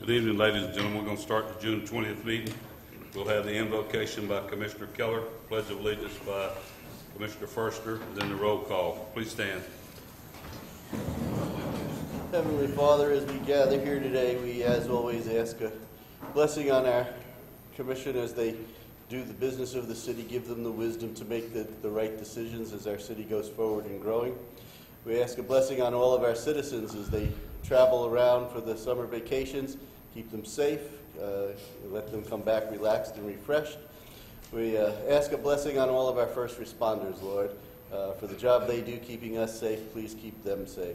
Good evening, ladies and gentlemen. We're going to start the June 20th meeting. We'll have the invocation by Commissioner Keller, Pledge of Allegiance by Commissioner Forster, and then the roll call. Please stand. Heavenly Father, as we gather here today, we as always ask a blessing on our commission as they do the business of the city. Give them the wisdom to make the right decisions as our city goes forward and growing. We ask a blessing on all of our citizens as they travel around for the summer vacations. Keep them safe. Let them come back relaxed and refreshed. We ask a blessing on all of our first responders, Lord, for the job they do keeping us safe. Please keep them safe.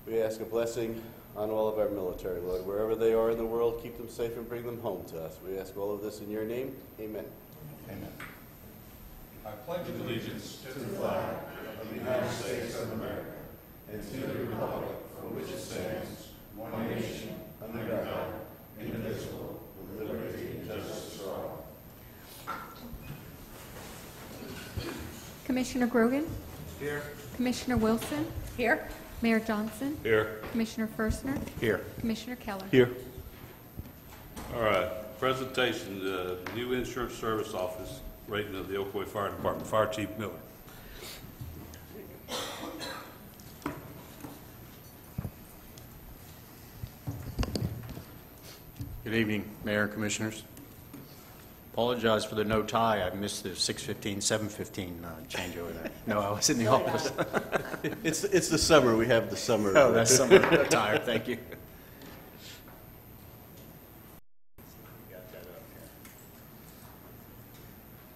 We ask a blessing on all of our military, Lord. Wherever they are in the world, keep them safe and bring them home to us. We ask all of this in your name. Amen. Amen. I pledge allegiance to the flag of the United States of America and to the republic for which it stands, one nation, under God, indivisible, with liberty and justice for all. Commissioner Grogan? Here. Commissioner Wilson? Here. Mayor Johnson? Here. Commissioner Firstner? Here. Commissioner Keller? Here. All right. Presentation, the new insurance service office rating of the Ocoee Fire Department. Fire Chief Miller. Good evening, Mayor and Commissioners. Apologize for the no tie. I missed the 6:15, 7:15 changeover there. No, I was in the office. It's the summer. We have the summer. Oh, that's summer attire. Thank you.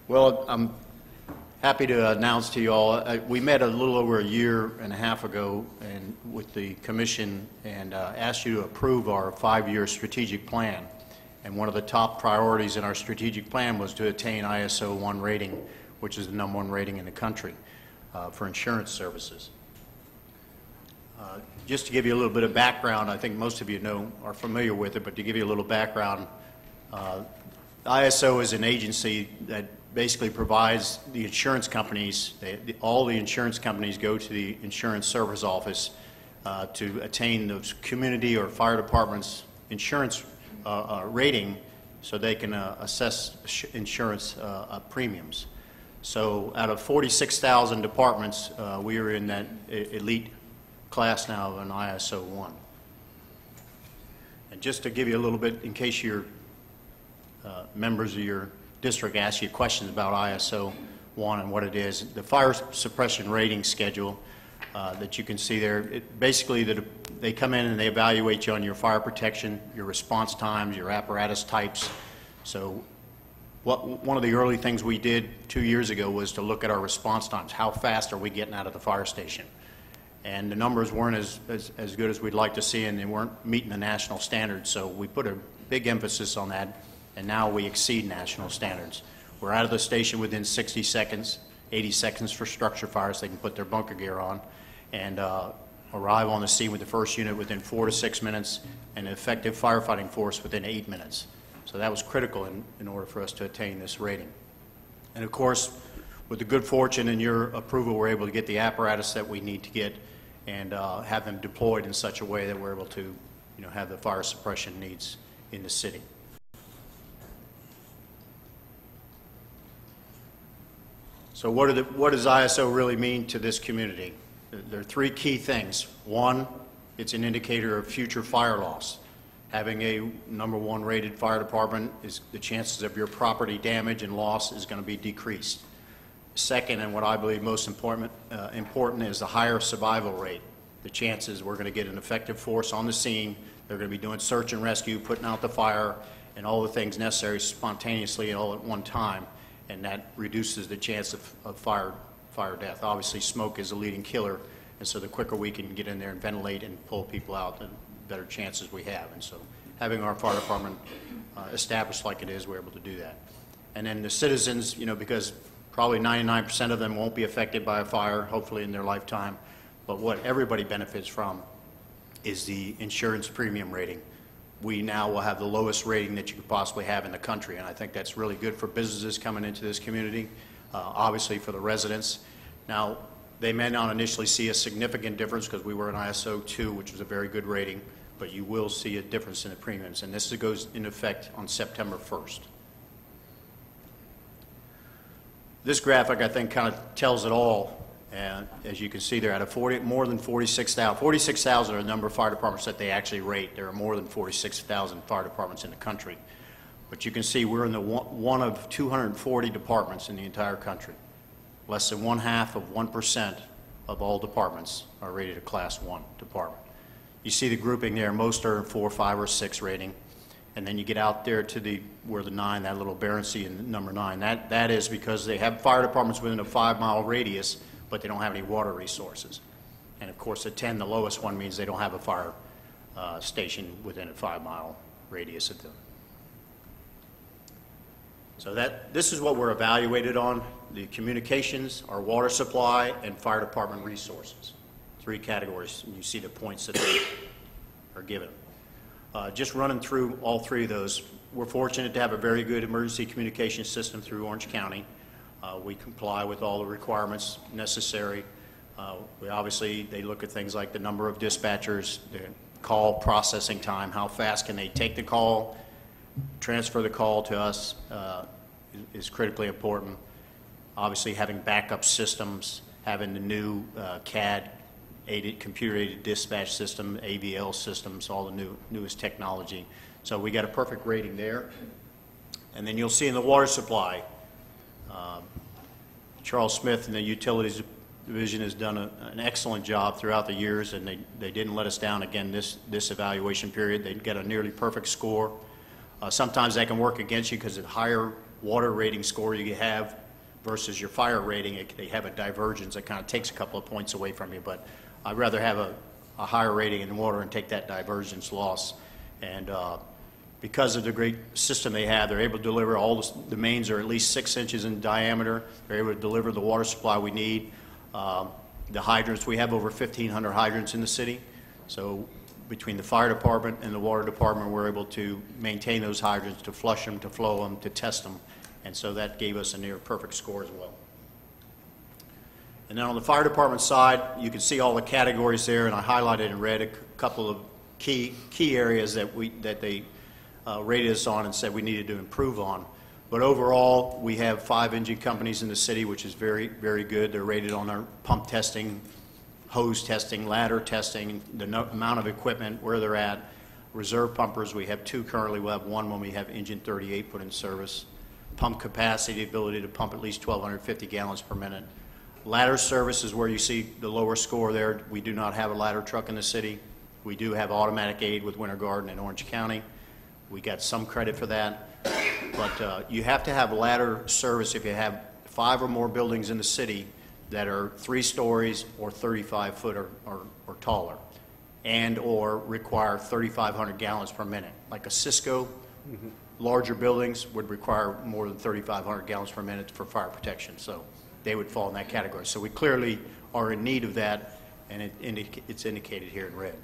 Well, I'm happy to announce to you all, we met a little over a year and a half ago and with the commission and asked you to approve our 5-year strategic plan. And one of the top priorities in our strategic plan was to attain ISO 1 rating, which is the #1 rating in the country for insurance services. Just to give you a little bit of background, I think most of you are familiar with it, but to give you a little background, ISO is an agency that basically provides the insurance companies, all the insurance companies go to the insurance service office to attain the community or fire department's insurance rating so they can assess insurance premiums. So out of 46,000 departments, we are in that elite class now of an ISO 1. And just to give you a little bit, in case your members of your district ask you questions about ISO 1 and what it is, the fire suppression rating schedule that you can see there, basically they come in and they evaluate you on your fire protection, your response times, your apparatus types. So one of the early things we did 2 years ago was to look at our response times. How fast are we getting out of the fire station? And the numbers weren't as good as we'd like to see, and they weren't meeting the national standards. So we put a big emphasis on that, and now we exceed national standards. We're out of the station within 60 seconds, 80 seconds for structure fires. They can put their bunker gear on and arrive on the scene with the first unit within 4 to 6 minutes, and an effective firefighting force within 8 minutes. So that was critical in order for us to attain this rating. And of course, with the good fortune and your approval, we're able to get the apparatus that we need to get and have them deployed in such a way that we're able to, have the fire suppression needs in the city. So what does ISO really mean to this community? There are 3 key things. 1, it's an indicator of future fire loss. Having a #1 rated fire department, the chances of your property damage and loss is going to be decreased. Second, and what I believe most important is the higher survival rate. The chances we're going to get an effective force on the scene. They're going to be doing search and rescue, putting out the fire, and all the things necessary spontaneously all at one time. And that reduces the chance of fire death. Obviously, smoke is a leading killer, and so the quicker we can get in there and ventilate and pull people out, the better chances we have. And so having our fire department established like it is, we're able to do that. And then the citizens, because probably 99% of them won't be affected by a fire, hopefully in their lifetime, but what everybody benefits from is the insurance premium rating. We now will have the lowest rating that you could possibly have in the country, and I think that's really good for businesses coming into this community, obviously for the residents. Now, they may not initially see a significant difference because we were an ISO 2, which was a very good rating, but you will see a difference in the premiums, and this goes into effect on September 1st. This graphic, I think, kind of tells it all, and as you can see there, out of more than 46,000 are the number of fire departments that they actually rate. There are more than 46,000 fire departments in the country. But you can see we're in the one of 240 departments in the entire country. Less than 1/2% of all departments are rated a Class 1 department. You see the grouping there. Most are 4, 5, or 6 rating. And then you get out there to where the 9, that little aberrancy in number 9. That is because they have fire departments within a 5-mile radius, but they don't have any water resources. And of course, the 10, the lowest one, means they don't have a fire station within a 5-mile radius of them. So this is what we're evaluated on: the communications, our water supply, and fire department resources. 3 categories, and you see the points that they are given. Just running through all 3 of those, we're fortunate to have a very good emergency communication system through Orange County. We comply with all the requirements necessary. They look at things like the number of dispatchers, the call processing time, how fast can they take the call, transfer the call to us is critically important. Obviously, having backup systems, having the new CAD, computer-aided dispatch system, AVL systems, all the newest technology. So we got a perfect rating there. And then you'll see in the water supply, Charles Smith and the Utilities Division has done an excellent job throughout the years, and they didn't let us down again this evaluation period. They get a nearly perfect score. Sometimes that can work against you because the higher water rating score you have versus your fire rating, they have a divergence that kind of takes a couple of points away from you. But I'd rather have a higher rating in water and take that divergence loss. And because of the great system they have, they're able to deliver the mains are at least 6 inches in diameter. They're able to deliver the water supply we need. The hydrants, we have over 1,500 hydrants in the city. So between the fire department and the water department, we're able to maintain those hydrants, to flush them, to flow them, to test them. And so that gave us a near perfect score as well. And then on the fire department side, you can see all the categories there, and I highlighted in red a couple of key areas that they rated us on and said we needed to improve on. But overall, we have 5 engine companies in the city, which is very, very good. They're rated on our pump testing, hose testing, ladder testing, the amount of equipment, where they're at. Reserve pumpers, we have 2 currently. We'll have 1 when we have engine 38 put in service. Pump capacity, the ability to pump at least 1,250 gallons per minute. Ladder service is where you see the lower score there. We do not have a ladder truck in the city. We do have automatic aid with Winter Garden in Orange County. We got some credit for that. But you have to have ladder service if you have 5 or more buildings in the city that are 3 stories or 35 foot or taller, and or require 3,500 gallons per minute. Like a Cisco, larger buildings would require more than 3,500 gallons per minute for fire protection. So they would fall in that category. So we clearly are in need of that, and it's indicated here in red.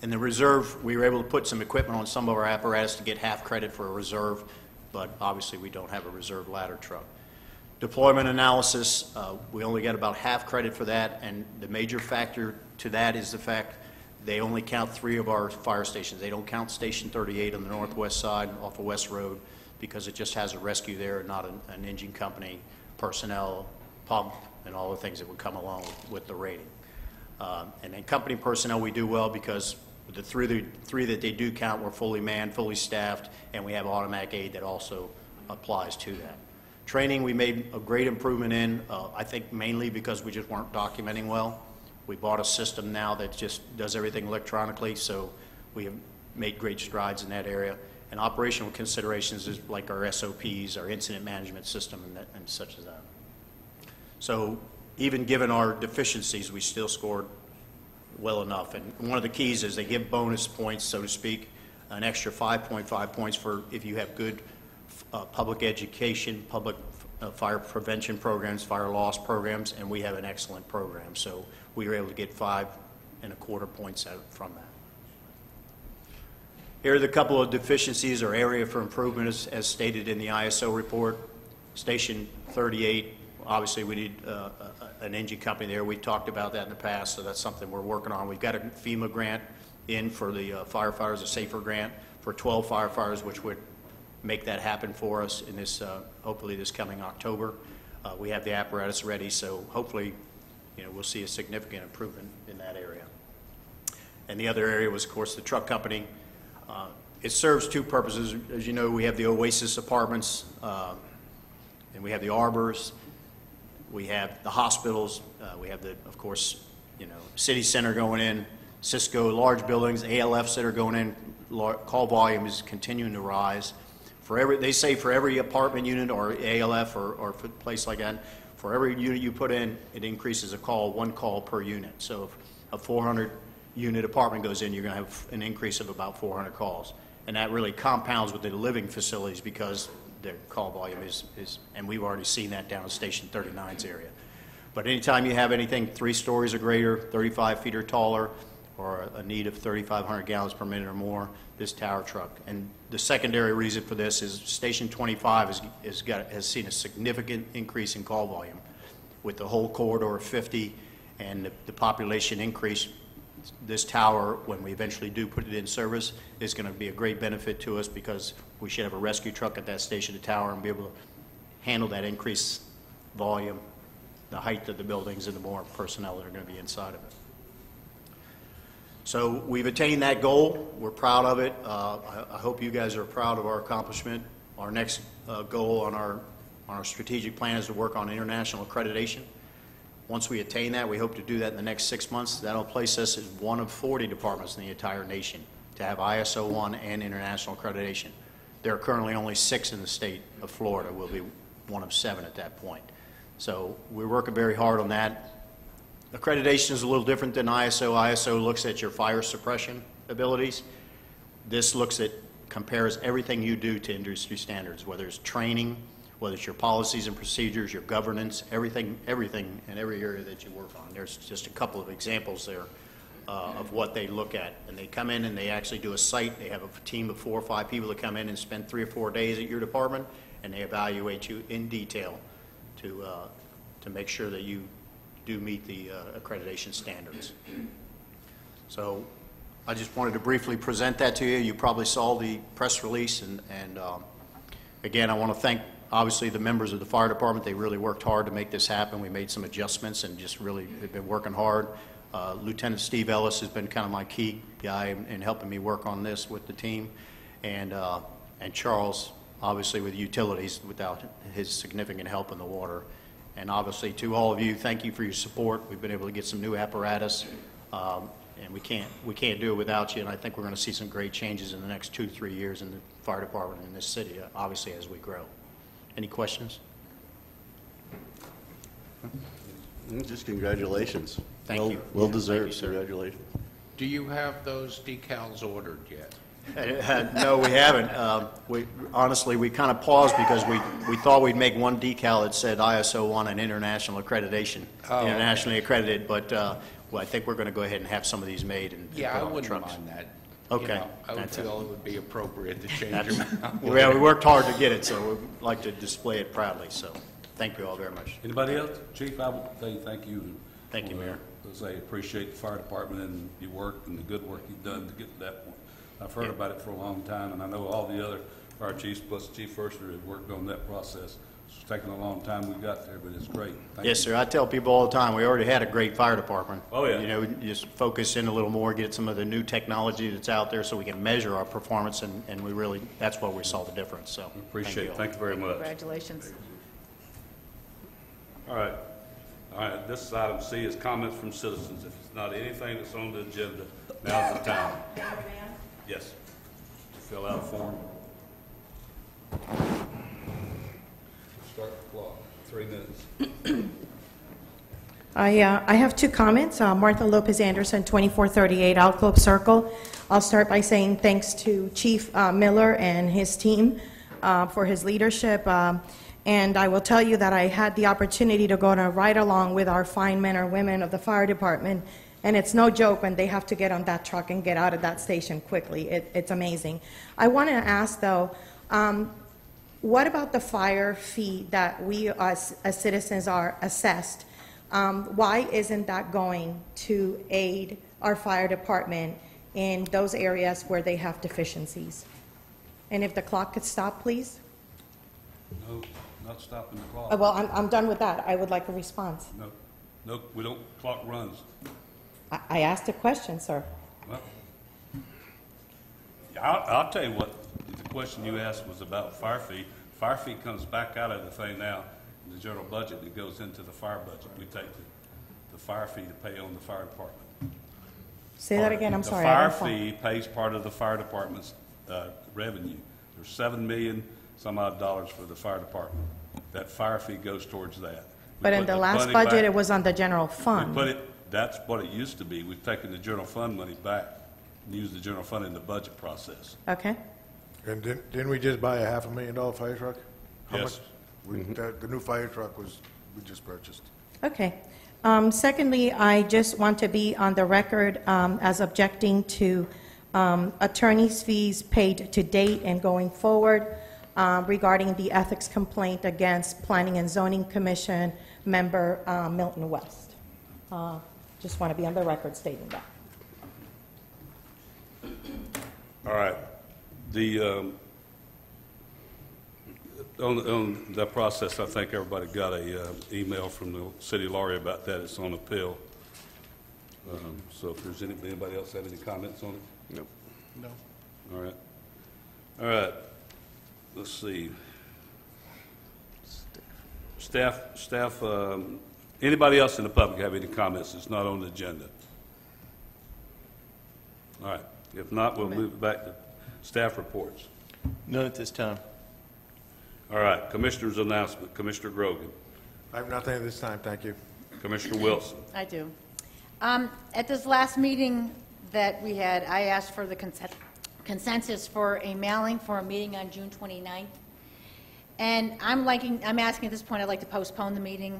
In the reserve, we were able to put some equipment on some of our apparatus to get half credit for a reserve, but obviously we don't have a reserve ladder truck. Deployment analysis, we only get about half credit for that, and the major factor to that is the fact they only count 3 of our fire stations. They don't count Station 38 on the northwest side off of West Road because it just has a rescue there and not an engine company, personnel, pump, and all the things that would come along with the rating. And then company personnel, we do well because the three that they do count, we're fully manned, fully staffed, and we have automatic aid that also applies to that. Training, we made a great improvement in, I think mainly because we just weren't documenting well. We bought a system now that just does everything electronically, so we have made great strides in that area. And operational considerations is like our SOPs, our incident management system, and such as that. So even given our deficiencies, we still scored well enough. And one of the keys is they give bonus points, so to speak, an extra 5.5 points for if you have good public education, public fire prevention programs, fire loss programs, and we have an excellent program. So we were able to get 5.25 points out from that. Here are the couple of deficiencies or area for improvement as stated in the ISO report. Station 38, obviously we need an engine company there. We've talked about that in the past, so that's something we're working on. We've got a FEMA grant in for the firefighters, a SAFER grant for 12 firefighters, which would make that happen for us in this, hopefully this coming October. We have the apparatus ready, so hopefully, we'll see a significant improvement in that area. And the other area was, of course, the truck company. It serves two purposes. As you know, we have the Oasis apartments, and we have the arbors, we have the hospitals, we have the, of course, city center going in, Cisco, large buildings, ALFs that are going in. Call volume is continuing to rise. They say for every apartment unit or ALF or place like that, for every unit you put in, it increases one call per unit. So if a 400 unit apartment goes in, you're going to have an increase of about 400 calls. And that really compounds with the living facilities because their call volume is, and we've already seen that down at Station 39's area. But anytime you have anything 3 stories or greater, 35 feet or taller, or a need of 3,500 gallons per minute or more, this tower truck. And the secondary reason for this is Station 25 has seen a significant increase in call volume with the whole corridor of 50 and the population increase. This tower, when we eventually do put it in service, is going to be a great benefit to us because we should have a rescue truck at that station, the tower, and be able to handle that increased volume, the height of the buildings, and the more personnel that are going to be inside of it. So we've attained that goal. We're proud of it. I hope you guys are proud of our accomplishment. Our next goal on our strategic plan is to work on international accreditation. Once we attain that, we hope to do that in the next 6 months. That'll place us as one of 40 departments in the entire nation to have ISO 1 and international accreditation. There are currently only 6 in the state of Florida. We'll be one of 7 at that point. So we're working very hard on that. Accreditation is a little different than ISO. ISO looks at your fire suppression abilities. This compares everything you do to industry standards, whether it's training, whether it's your policies and procedures, your governance, everything in every area that you work on. There's just a couple of examples there of what they look at. And they come in and they actually do a site. They have a team of 4 or 5 people that come in and spend 3 or 4 days at your department, and they evaluate you in detail to make sure that you do meet the accreditation standards. So I just wanted to briefly present that to you. You probably saw the press release, and again, I want to thank obviously the members of the fire department. They really worked hard to make this happen. We made some adjustments and just really have been working hard. Lieutenant Steve Ellis has been kind of my key guy in helping me work on this with the team, and Charles, obviously with utilities, without his significant help in the water. And obviously, to all of you, thank you for your support. We've been able to get some new apparatus, and we can't do it without you. And I think we're going to see some great changes in the next 2 to 3 years in the fire department in this city, obviously, as we grow. Any questions? Just congratulations. Thank you. Well deserved. Thank you, sir. Congratulations. Do you have those decals ordered yet? No, we haven't. Honestly, we kind of paused because we thought we'd make one decal that said ISO 1 and international accreditation, internationally accredited, but well, I think we're going to go ahead and have some of these made and Yeah, put I on the wouldn't trucks. mind that. Okay. I would feel it would be appropriate to change them out. Well, we worked hard to get it, so we'd like to display it proudly, so thank you all very much. Anybody else? Chief, I would say thank you. Thank you, Mayor. I appreciate the fire department and your work and the good work you've done to get to that point. I've heard about it for a long time, and I know all the other fire chiefs plus Chief Forster have worked on that process. It's taken a long time we got there, but it's great. Thank Yes, you. sir. I tell people all the time, we already had a great fire department. Oh, yeah. You know, just focus in a little more, get some of the new technology that's out there so we can measure our performance, and we really, that's where we saw the difference, so. Appreciate it. all. Thank you very much. Congratulations. All right. All right, this is item C is comments from citizens. If it's not anything that's on the agenda, now's the time. Yes. Fill out a form. Start the clock. 3 minutes. I have 2 comments. Martha Lopez Anderson, 2438 Alcove Circle. I'll start by saying thanks to Chief Miller and his team for his leadership. And I will tell you that I had the opportunity to go on a ride-along with our fine men or women of the fire department, and it's no joke when they have to get on that truck and get out of that station quickly. It's amazing. I want to ask, though, what about the fire fee that we as citizens are assessed? Why isn't that going to aid our fire department in those areas where they have deficiencies. And if the clock could stop, please. No, not stopping the clock. Well, I'm done with that. I would like a response. No, we don't, clock runs. I asked a question, sir. Well, I'll tell you what, the question you asked was about fire fee. Fire fee comes back out of the thing now, in the general budget, it goes into the fire budget. We take the fire fee to pay on the fire department. Say that again, I'm sorry. The I fire don't follow. fee pays part of the fire department's revenue. There's $7 million some odd dollars for the fire department. That fire fee goes towards that. We But in put the last money budget, back- it was on the general we fund. put it, that's what it used to be. We've taken the general fund money back and used the general fund in the budget process. Okay. And didn't we just buy a $500,000 fire truck? How Yes. much? The new fire truck we just purchased. Okay. Secondly, I just want to be on the record as objecting to attorney's fees paid to date and going forward regarding the ethics complaint against Planning and Zoning Commission member Milton West. Just want to be on the record stating that. All right. On that process, I think everybody got a email from the city lawyer about that. It's on appeal. So if there's anybody else have any comments on it? Nope. No. All right. All right. Let's see. Staff, anybody else in the public have any comments? It's not on the agenda. All right. If not, we'll move back to staff reports. None at this time. All right. Commissioner's announcement. Commissioner Grogan. I have nothing at this time, thank you. Commissioner Wilson. I do. At this last meeting that we had, I asked for the consensus for a mailing for a meeting on June 29th. And I'm asking at this point, I'd like to postpone the meeting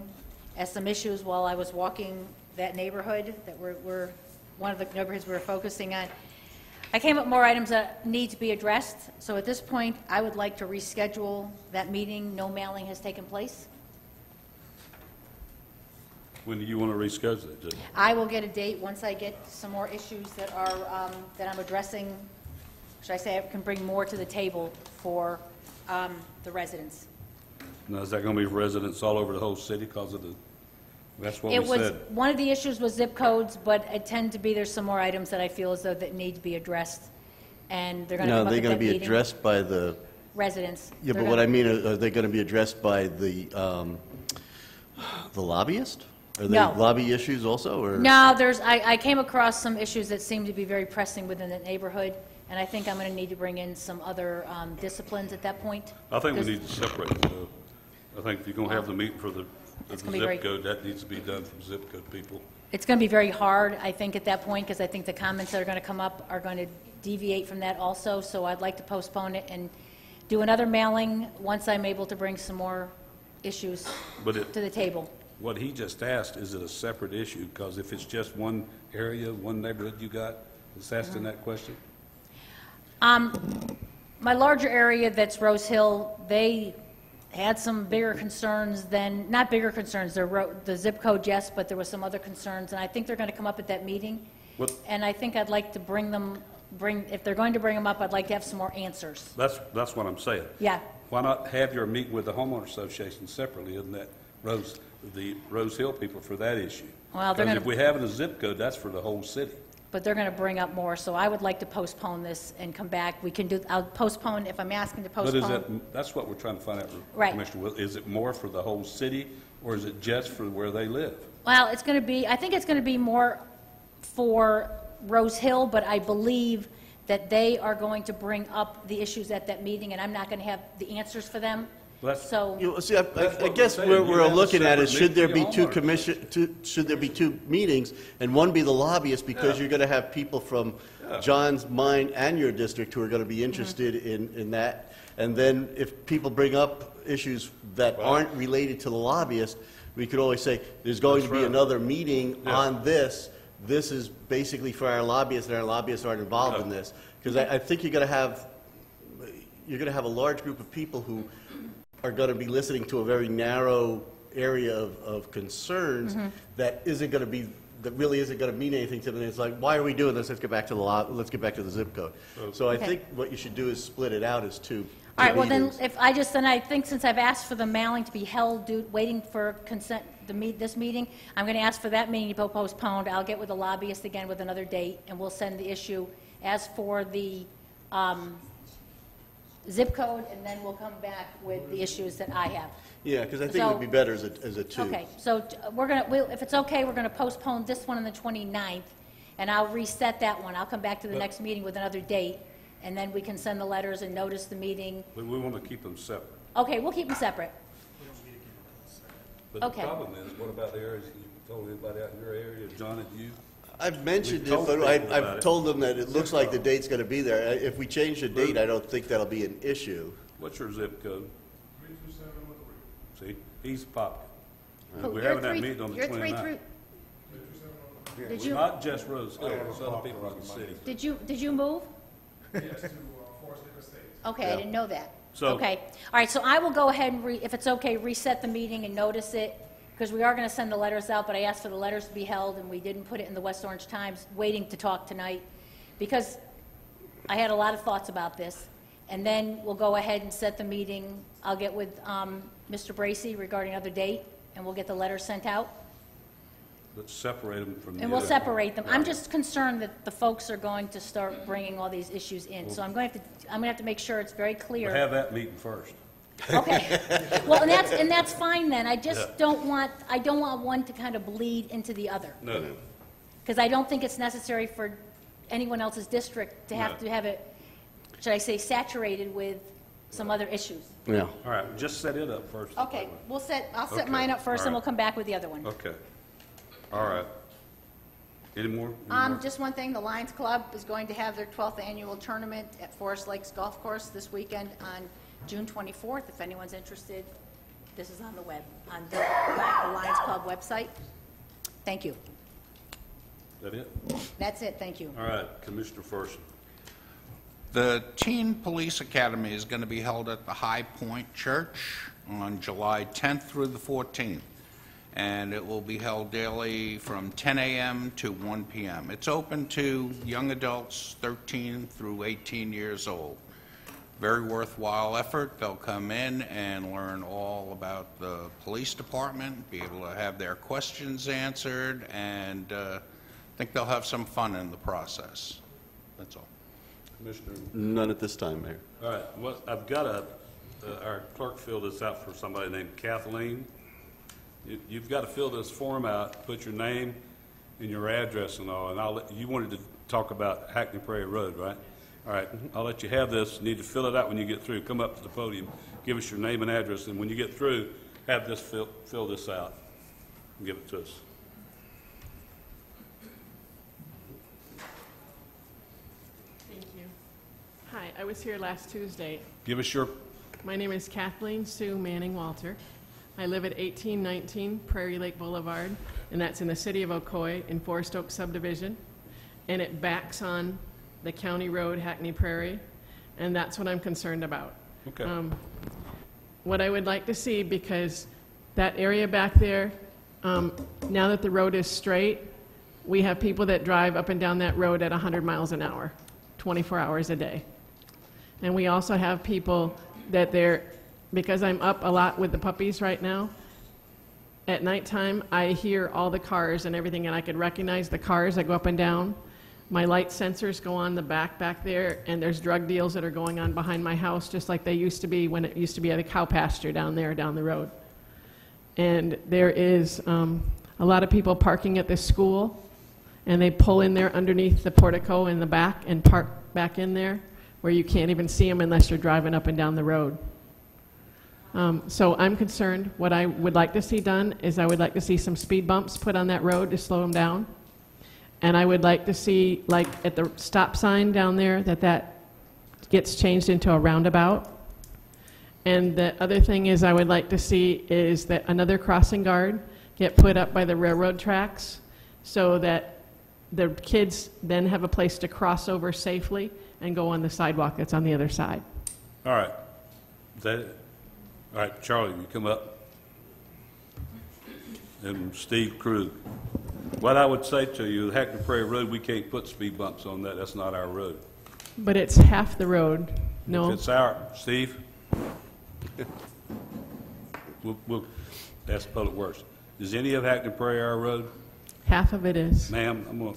as some issues while I was walking that neighborhood that we're one of the neighborhoods we're focusing on. I came up with more items that need to be addressed. So at this point, I would like to reschedule that meeting. No mailing has taken place. When do you want to reschedule it, Judge? I will get a date once I get some more issues that are, that I'm addressing. Should I say I can bring more to the table for the residents? Now, is that going to be residents all over the whole city because of the, that's what we said. One of the issues was zip codes, but it tend to be, there's some more items that I feel as though that need to be addressed. And they're going to No, come up they're at going that to be meeting. addressed by the, Residents. yeah, They're but what gonna- I mean, are they going to be addressed by the lobbyist? Are they No. lobby issues also, or? No, I came across some issues that seem to be very pressing within the neighborhood, and I think I'm going to need to bring in some other disciplines at that point. I think we Because- need to separate the, I think if you're going to have the meeting for the It's gonna be very- zip code, that needs to be done from zip code people. It's going to be very hard, I think, at that point, because I think the comments that are going to come up are going to deviate from that also, so I'd like to postpone it and do another mailing once I'm able to bring some more issues But it- to the table. What he just asked, is it a separate issue? Because if it's just one area, one neighborhood you got, is asking that question? My larger area, that's Rose Hill, they had some bigger concerns than, not bigger concerns, the zip code, yes, but there were some other concerns, and I think they're going to come up at that meeting. What- And I think I'd like to if they're going to bring them up, I'd like to have some more answers. That's what I'm saying. Yeah. Why not have your meeting with the homeowner association separately, isn't that the Rose Hill people for that issue? Well, they're Because gonna- if we have it in a zip code, that's for the whole city. But they're going to bring up more, so I would like to postpone this and come back. I'll postpone, if I'm asking to But is postpone. that's what we're trying to find out, Right. Commissioner Will. Is it more for the whole city, or is it just for where they live? Well, I think it's going to be more for Rose Hill, but I believe that they are going to bring up the issues at that meeting, and I'm not going to have the answers for them. Well, that's- So, You know, see, I what guess we're saying. where You we're have a looking at is, separate should there meeting be for two your should there be two meetings, and one be the lobbyists, because you're going to have people from John's, mine, and your district who are going to be interested in that. And then if people bring up issues that aren't related to the lobbyist, we could always say, there's going to be right. another meeting Yeah. on this. This is basically for our lobbyists, and our lobbyists aren't involved in this. Because I think you're going to have a large group of people who are going to be listening to a very narrow area of concerns that isn't going to be that really isn't going to mean anything to them. It's like, why are we doing this? Let's get back to the law. Let's get back to the zip code. So I Okay. think what you should do is split it out as two. All right, well then, meetings. if I think since I've asked for the mailing to be held, waiting for consent, this meeting, I'm going to ask for that meeting to be postponed. I'll get with the lobbyist again with another date, and we'll send the issue as for the zip code, and then we'll come back with the issues that I have. Yeah, because I think it would be better as a two. Okay, so if it's okay, we're going to postpone this one on the 29th, and I'll reset that one. I'll come back to the next meeting with another date, and then we can send the letters and notice the meeting. But we want to keep them separate. Okay, we'll keep them separate. But the Okay. problem is, what about the areas, you told anybody out in your area, John, and you? I've mentioned We've it, told but people about I've it. told them that it looks like the date's going to be there. If we change the date, I don't think that'll be an issue. What's your zip code? 32703. See, he's popular. Oh, We're you're having that three- meeting on the you're 29th. Did you, Not just Rose Hill, it's other people in the city. did you move? Yes, to Forest Lake Estates. Okay, I didn't know that. So- Okay, all right, so I will go ahead and, if it's okay, reset the meeting and notice it, because we are going to send the letters out, but I asked for the letters to be held, and we didn't put it in the West Orange Times, waiting to talk tonight, because I had a lot of thoughts about this. And then we'll go ahead and set the meeting. I'll get with Mr. Bracy regarding another date, and we'll get the letters sent out. Let's separate them from the And we'll other. separate them. I'm just concerned that the folks are going to start bringing all these issues in, so I'm going to have to make sure it's very clear. We'll have that meeting first. Okay. Well, and that's fine then. I just don't want one to kind of bleed into the other. No. Because I don't think it's necessary for anyone else's district to have No. to have it, should I say, saturated with some other issues. Yeah. All right, just set it up first. Okay, I'll set Okay, mine up first, all and right. we'll come back with the other one. Okay. All right. Any more? Just one thing, the Lions Club is going to have their 12th annual tournament at Forest Lakes Golf Course this weekend on June 24th. If anyone's interested, this is on the web, on the Lions Club website. Thank you. Is that it? That's it, thank you. All right, Commissioner Ferguson. The Teen Police Academy is going to be held at the High Point Church on July 10th through the 14th, and it will be held daily from 10 a.m. to 1 p.m. It's open to young adults 13 through 18 years old. Very worthwhile effort. They'll come in and learn all about the police department, be able to have their questions answered, and I think they'll have some fun in the process. That's all. Commissioner. None at this time, Mayor. All right, well, I've got our clerk filled this out for somebody named Kathleen. You've got to fill this form out, put your name and your address and all, and you wanted to talk about Hackney Prairie Road, right? All right, I'll let you have this. You need to fill it out when you get through. Come up to the podium, give us your name and address, and when you get through, have this fill this out and give it to us. Thank you. Hi, I was here last Tuesday. Give us your, My name is Kathleen Sue Manning Walter. I live at 1819 Prairie Lake Boulevard, and that's in the city of Ocoee in Forest Oak subdivision. And it backs on the county road, Hackney Prairie, and that's what I'm concerned about. okay. What I would like to see, because that area back there, now that the road is straight, we have people that drive up and down that road at 100 miles an hour, 24 hours a day. And we also have people that because I'm up a lot with the puppies right now, at nighttime, I hear all the cars and everything, and I can recognize the cars that go up and down. My light sensors go on the back there, and there's drug deals that are going on behind my house, just like they used to be when it used to be at a cow pasture down there, down the road. And there is a lot of people parking at this school, and they pull in there underneath the portico in the back and park back in there, where you can't even see them unless you're driving up and down the road. So I'm concerned. What I would like to see done is I would like to see some speed bumps put on that road to slow them down. And I would like to see, like at the stop sign down there, that gets changed into a roundabout. And the other thing is I would like to see is that another crossing guard get put up by the railroad tracks so that the kids then have a place to cross over safely and go on the sidewalk that's on the other side. All right. Is that it? All right, Charlie, you come up. And Steve Krug. What I would say to you, Hackney Prairie Road, we can't put speed bumps on that. That's not our road. But it's half the road. No, If it's our, Steve? That's Public Works. Is any of Hackney Prairie our road? half of it is. Ma'am, I'm going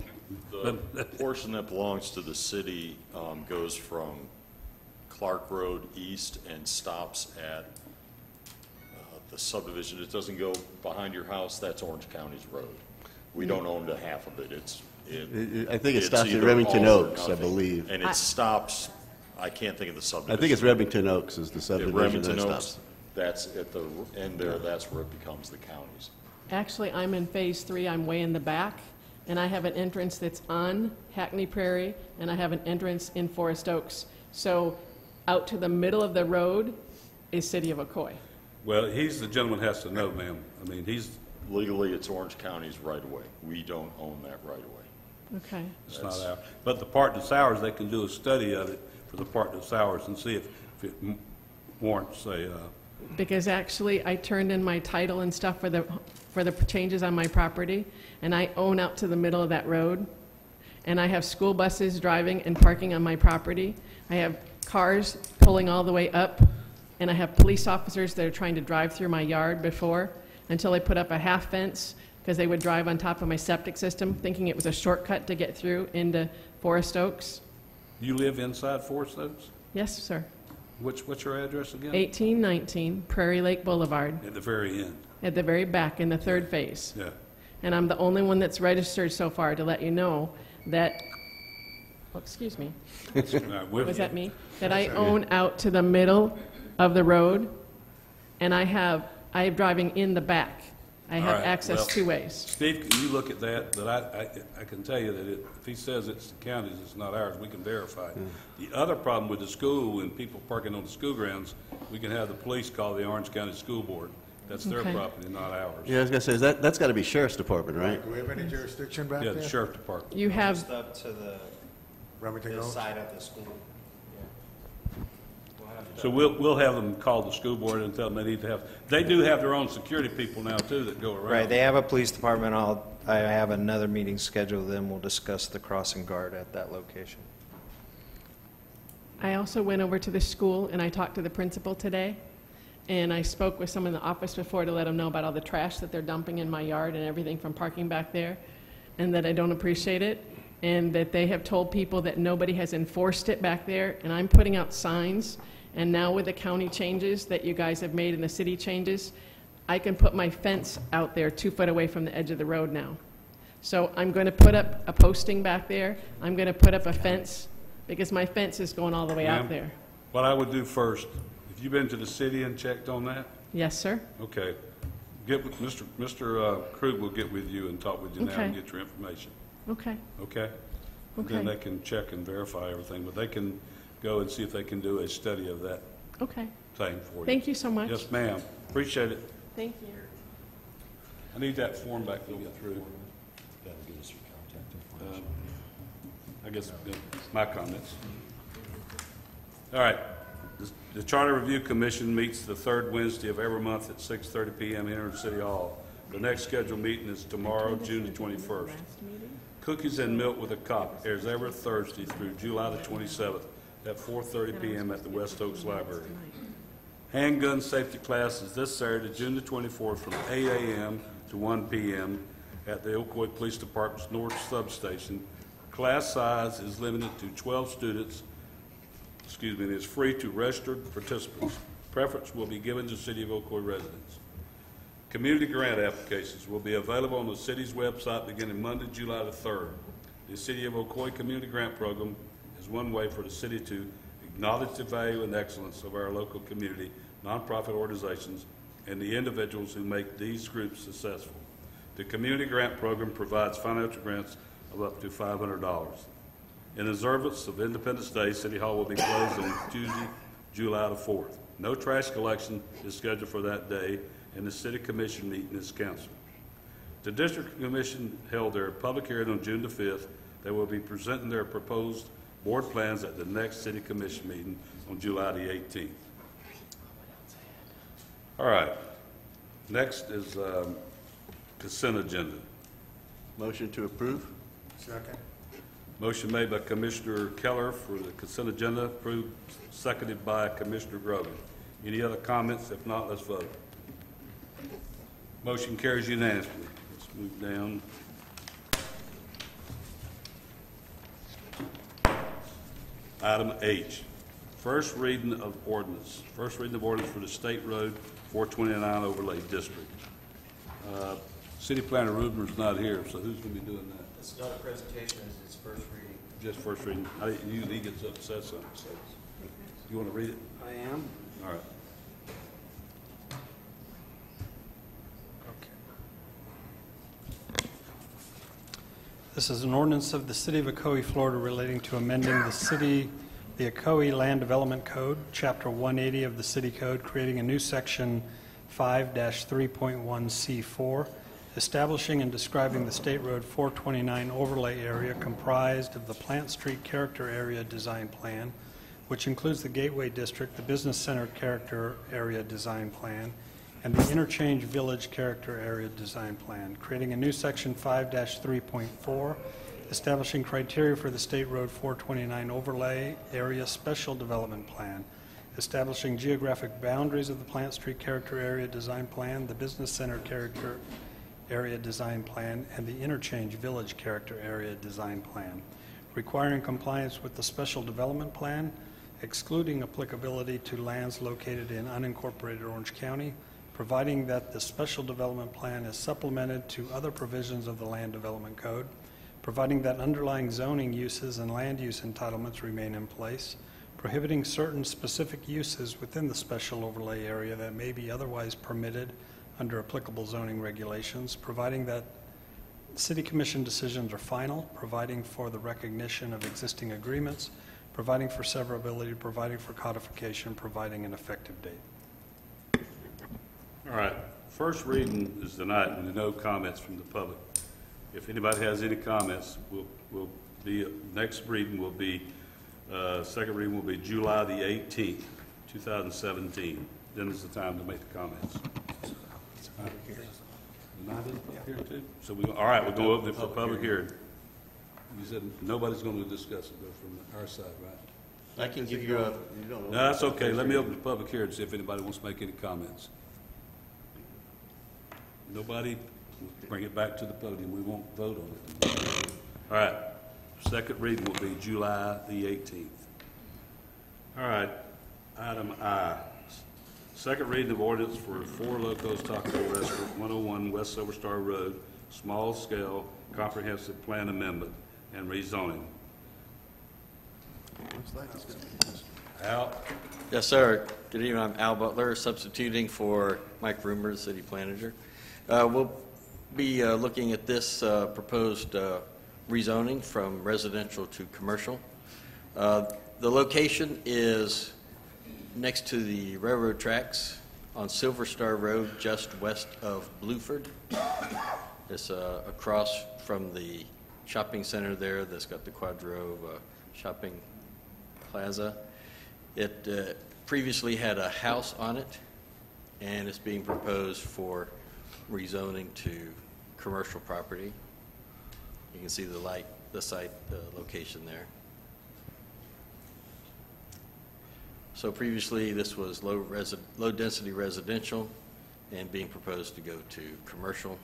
The portion that belongs to the city goes from Clark Road east and stops at the subdivision. It doesn't go behind your house. That's Orange County's road. We don't own the half of it. I think it it's stops at either Remington all or Oaks, I nothing. believe. And it stops, I can't think of the subdivision. I think it's Remington Oaks is the At subdivision Remington that Oaks, stops. that's at the end there, that's where it becomes the county's. Actually, I'm in Phase 3. I'm way in the back, and I have an entrance that's on Hackney Prairie, and I have an entrance in Forest Oaks. So out to the middle of the road is City of Ocoee. Well, he's the gentleman has to know, ma'am. I mean, Legally, it's Orange County's right of way. We don't own that right of way. Okay. it's not ours. But the part that's ours, they can do a study of it for the part that's ours and see if it warrants Because actually, I turned in my title and stuff for the changes on my property, and I own out to the middle of that road, and I have school buses driving and parking on my property. I have cars pulling all the way up, and I have police officers that are trying to drive through my yard before, until I put up a half fence, because they would drive on top of my septic system, thinking it was a shortcut to get through into Forest Oaks. you live inside Forest Oaks? Yes, sir. What's your address again? 1819 Prairie Lake Boulevard, At the very end. at the very back in the third phase. Yeah. And I'm the only one that's registered so far to let you know that, oh, excuse me, All right, was that me? That I own out to the middle of the road, and I am driving in the back. I All have right, access well, 2 ways. Steve, can you look at that? But I can tell you that if he says it's the county's, it's not ours, we can verify it. The other problem with the school, when people parking on the school grounds, we can have the police call the Orange County School Board. That's their Okay. property, not ours. Yeah, I was going to say, that's got to be Sheriff's Department, right? Do we have any jurisdiction back Yeah, there? the sheriff department. You have, Just up to the Remington this Oaks? side of the school. So we'll have them call the school board and tell them they need to have, they do have their own security people now too that go around. Right, they have a police department. I have another meeting scheduled, then we'll discuss the crossing guard at that location. I also went over to the school and I talked to the principal today, and I spoke with someone in the office before to let them know about all the trash that they're dumping in my yard and everything from parking back there, and that I don't appreciate it, and that they have told people that nobody has enforced it back there, and I'm putting out signs, and now with the county changes that you guys have made and the city changes, I can put my fence out there 2 foot away from the edge of the road now. So I'm going to put up a posting back there. I'm going to put up a fence, because my fence is going all the way out Ma'am? there. What I would do first, if you've been to the city and checked on that, Yes, sir? okay, get with Mr. Krug will get with you and talk with you now and Okay. get your information, Okay. okay? And then Okay. they can check and verify everything, but they can go and see if they can do a study of that Okay. thing for you. Thank you so much. Yes, ma'am. Appreciate it. Thank you. I need that form back to get through. I guess my comments. All right. The Charter Review Commission meets the third Wednesday of every month at 6:30 p.m. here in City Hall. The next scheduled meeting is tomorrow, June the 21st. Cookies and Milk with a Cop airs every Thursday through July the 27th at 4:30 p.m. at the West Oaks Library. Handgun safety class is this Saturday, June the 24th, from 8 a.m. to 1 p.m. at the Ocoee Police Department's North Substation. Class size is limited to 12 students, and is free to registered participants. Preference will be given to City of Ocoee residents. Community grant applications will be available on the city's website beginning Monday, July the 3rd. The City of Ocoee Community Grant Program is one way for the city to acknowledge the value and excellence of our local community, nonprofit organizations, and the individuals who make these groups successful. The Community Grant Program provides financial grants of up to $500. In observance of Independence Day, City Hall will be closed on Tuesday, July the 4th. No trash collection is scheduled for that day, and the City Commission meeting is canceled. The District Commission held their public hearing on June the 5th. They will be presenting their proposed board plans at the next City Commission meeting on July the 18th. All right. Next is consent agenda. Motion to approve? Second. Motion made by Commissioner Keller for the consent agenda, approved, seconded by Commissioner Grogan. Any other comments? If not, let's vote. Motion carries unanimously. Let's move down. Item H, first reading of ordinance. First reading of ordinance for the State Road 429 Overlay District. City Planner Rubner's not here, so who's going to be doing that? It's not a presentation, it's first reading. Just first reading. Usually he gets up and says something. So. You want to read it? I am. All right. This is an ordinance of the City of Ocoee, Florida, relating to amending the Ocoee Land Development Code, Chapter 180 of the City Code, creating a new Section 5-3.1C4, establishing and describing the State Road 429 overlay area comprised of the Plant Street Character Area Design Plan, which includes the Gateway District, the Business Center Character Area Design Plan, and the Interchange Village Character Area Design Plan, creating a new Section 5-3.4, establishing criteria for the State Road 429 Overlay Area Special Development Plan, establishing geographic boundaries of the Plant Street Character Area Design Plan, the Business Center Character Area Design Plan, and the Interchange Village Character Area Design Plan, requiring compliance with the Special Development Plan, excluding applicability to lands located in unincorporated Orange County, providing that the Special Development Plan is supplemented to other provisions of the Land Development Code, providing that underlying zoning uses and land use entitlements remain in place, prohibiting certain specific uses within the special overlay area that may be otherwise permitted under applicable zoning regulations, providing that City Commission decisions are final, providing for the recognition of existing agreements, providing for severability, providing for codification, providing an effective date. All right. First reading is tonight, and no comments from the public. If anybody has any comments, next reading will be, second reading will be July the 18th, 2017. Then is the time to make the comments. Here too? So all right, we're going to open it for public hearing. You said nobody's going to discuss it though from our side, right? I can give you a, you don't know. No, that's okay. Let me open the public hearing and see if anybody wants to make any comments. Nobody? Bring it back to the podium. We won't vote on it. All right. Second reading will be July the 18th. All right. Item I. Second reading of ordinance for 4 Locos Taco Restaurant, 101 West Silver Star Road, small scale comprehensive plan amendment and rezoning. Al? Yes, sir. Good evening. I'm Al Butler, substituting for Mike Roomer, the city manager. We'll be looking at this proposed rezoning from residential to commercial. The location is next to the railroad tracks on Silver Star Road, just west of Blueford. It's across from the shopping center there that's got the Quadro shopping plaza. It previously had a house on it, and it's being proposed for rezoning to commercial property. You can see the site location there. So previously this was low density residential and being proposed to go to commercial,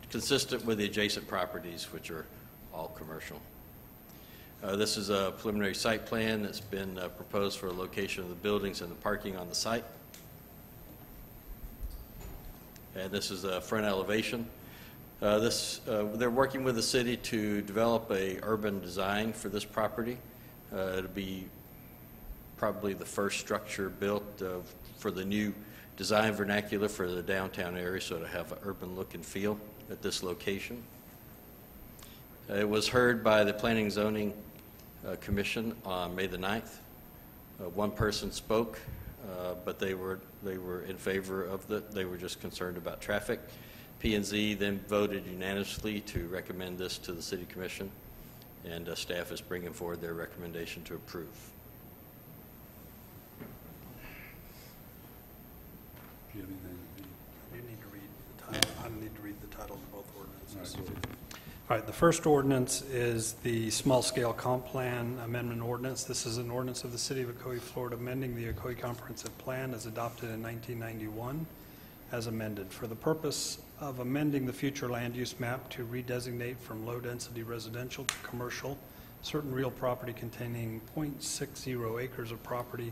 consistent with the adjacent properties, which are all commercial. This is a preliminary site plan that's been proposed for a location of the buildings and the parking on the site. And this is a front elevation. They're working with the city to develop a urban design for this property. It'll be probably the first structure built for the new design vernacular for the downtown area, so to have an urban look and feel at this location. It was heard by the Planning and Zoning Commission on May the 9th. One person spoke, but they were in favor of it. They were just concerned about traffic. P&Z then voted unanimously to recommend this to the City Commission, and staff is bringing forward their recommendation to approve. Do you have anything? You need to read the title. I need to read the title of both ordinances. All right, the first ordinance is the small-scale comp plan amendment ordinance. This is an ordinance of the City of Ocoee, Florida, amending the Ocoee Comprehensive Plan as adopted in 1991 as amended for the purpose of amending the future land use map to redesignate from low-density residential to commercial certain real property containing .60 acres of property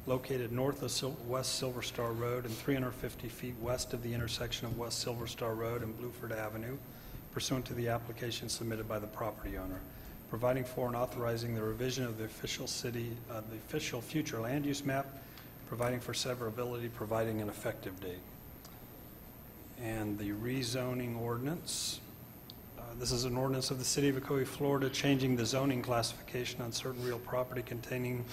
located north of West Silver Star Road and 350 feet west of the intersection of West Silver Star Road and Bluford Avenue, pursuant to the application submitted by the property owner, providing for and authorizing the revision of the official future land use map, providing for severability, providing an effective date. And the rezoning ordinance. This is an ordinance of the City of Ocoee, Florida, changing the zoning classification on certain real property containing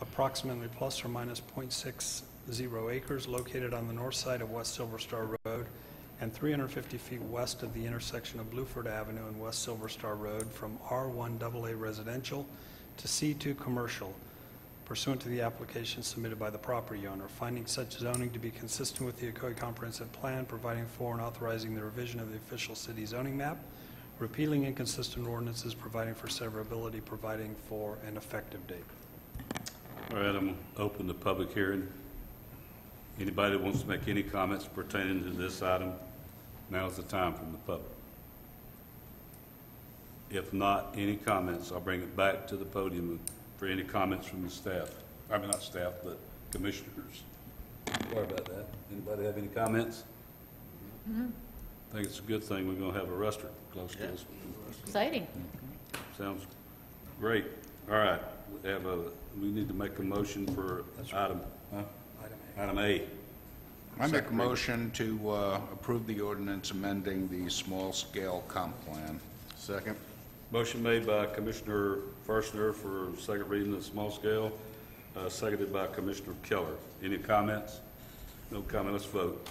approximately plus or minus .60 acres located on the north side of West Silver Star Road and 350 feet west of the intersection of Bluford Avenue and West Silver Star Road from R1 AA residential to C2 commercial, pursuant to the application submitted by the property owner, finding such zoning to be consistent with the Ocoee Comprehensive Plan, providing for and authorizing the revision of the official city zoning map, repealing inconsistent ordinances, providing for severability, providing for an effective date. All right, I'm going to open the public hearing. Anybody that wants to make any comments pertaining to this item, now's the time from the public. If not, any comments, I'll bring it back to the podium for any comments from the staff. I mean, not staff, but commissioners. Sorry about that. Anybody have any comments? I think it's a good thing we're going to have a restaurant close to us. Exciting. Sounds great. All right, we need to make a motion for item A. I make a motion to approve the ordinance amending the small-scale comp plan. Second. Motion made by Commissioner Ferstner for second reading of small scale, seconded by Commissioner Keller. Any comments? No comment. Let's vote.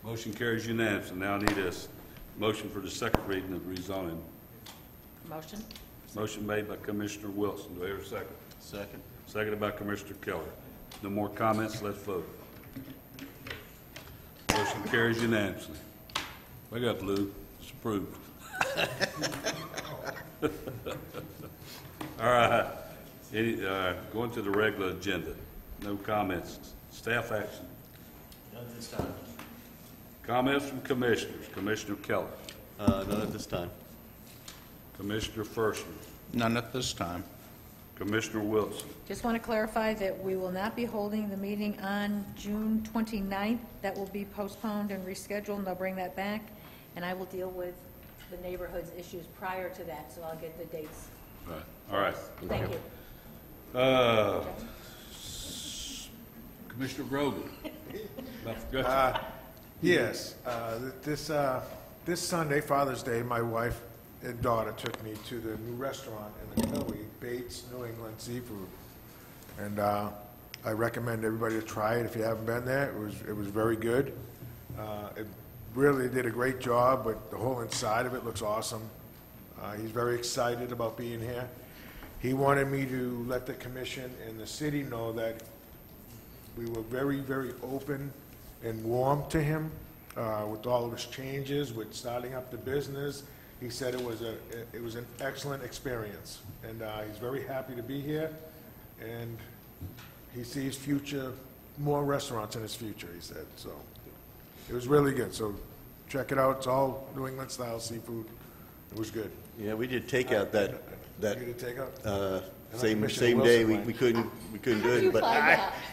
Motion carries unanimously. Now I need a motion for the second reading of rezoning. Motion? Motion made by Commissioner Wilson. Do I hear a second? Second. Seconded by Commissioner Keller. No more comments. Let's vote. Motion carries unanimously. Wake up, Lou. It's approved. All right. Going to the regular agenda. No comments. Staff action. None at this time. Comments from commissioners. Commissioner Keller. None at this time. Commissioner Ferstner. None at this time. Commissioner Wilson. Just want to clarify that we will not be holding the meeting on June 29th. That will be postponed and rescheduled, and they'll bring that back. And I will deal with the neighborhood's issues prior to that, so I'll get the dates. All right. Thank you. Commissioner Grogan. I forgot Yes, this Sunday, Father's Day, my wife and daughter took me to the new restaurant in the Ocoee, Bates New England Seafood. And I recommend everybody to try it if you haven't been there. It was very good. It really did a great job, but the whole inside of it looks awesome. He's very excited about being here. He wanted me to let the commission and the city know that we were very, very open and warm to him with all of his changes, with starting up the business. He said it was an excellent experience, and he's very happy to be here, and he sees more restaurants in his future, he said. So it was really good. So check it out. It's all New England style seafood. It was good. Yeah, we did takeout that You did takeout? same day. We couldn't do it, but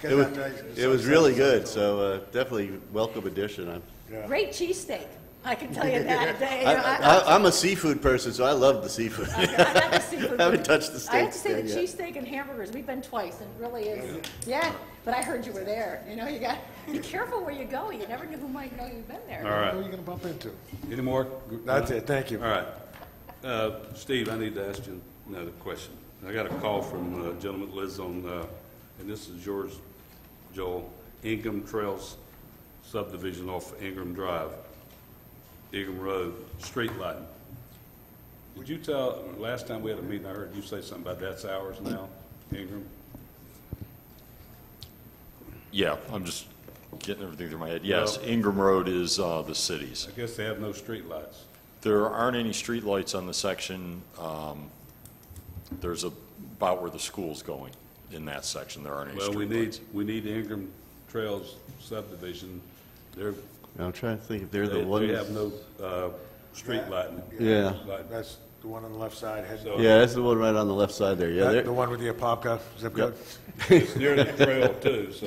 It it was really good. So definitely welcome addition. Great cheesesteak. I can tell you that. I'm a seafood person, so I love the seafood. I'm not a seafood. I haven't touched the steaks. I have to say the yet. cheesesteak and hamburgers, we've been twice, and it really is, yeah, but I heard you were there. You know, you got, be careful where you go. You never know who might know you've been there. All right. Who are you going to bump into? Any more? That's it. Thank you. All right. Steve, I need to ask you another question. I got a call from a gentleman that lives on, and this is yours, Joel, Ingham Trails subdivision off Ingham Drive, Ingham Road, street lighting. Would you tell, last time we had a meeting, I heard you say something about that's ours now, Ingham? Yeah, I'm just getting everything through my head. Yes, Ingham Road is the city's. I guess they have no street lights. There aren't any streetlights on the section, there's about where the school's going in that section. There aren't any Well, streetlights. we need the Ingram Trails subdivision. I'm trying to think if they're the They ones. have no street lighting. Yeah. Lighting. That's the one on the left side. Yeah, that's the one right on the left side there. Yeah, The one with the Apopka zip code? It's near the trail too, so.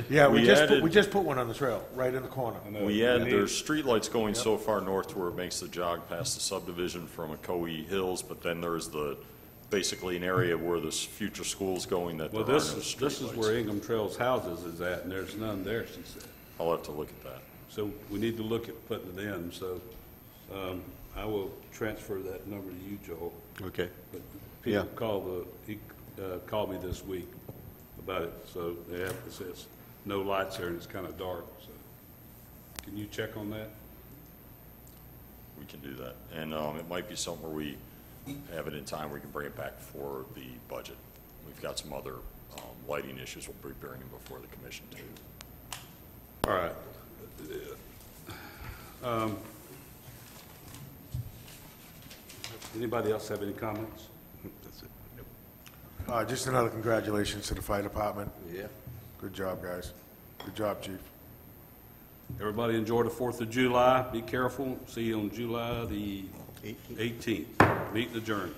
Yeah, We we added- just put one on the trail, right in the corner. I know. There's streetlights going so far north to where it makes the jog past the subdivision from Ocoee Hills, but then there's basically an area where this future school's going that there Well, are no this is where streetlights. Ingham Trails houses is at, and there's none there, she said. I'll have to look at that. So we need to look at putting it in, so I will transfer that number to you, Joel. Okay. But Yeah. he called me this week about it, so it says no lights there and it's kind of dark, so. Can you check on that? We can do that. And it might be something where we have it in time, we can bring it back for the budget. We've got some other lighting issues we'll be bringing before the commission too. All right. Anybody else have any comments? That's it. Just another congratulations to the fire department. Yeah. Good job, guys. Good job, chief. Everybody enjoy the 4th of July. Be careful. See you on July the 18th. Meeting adjourned.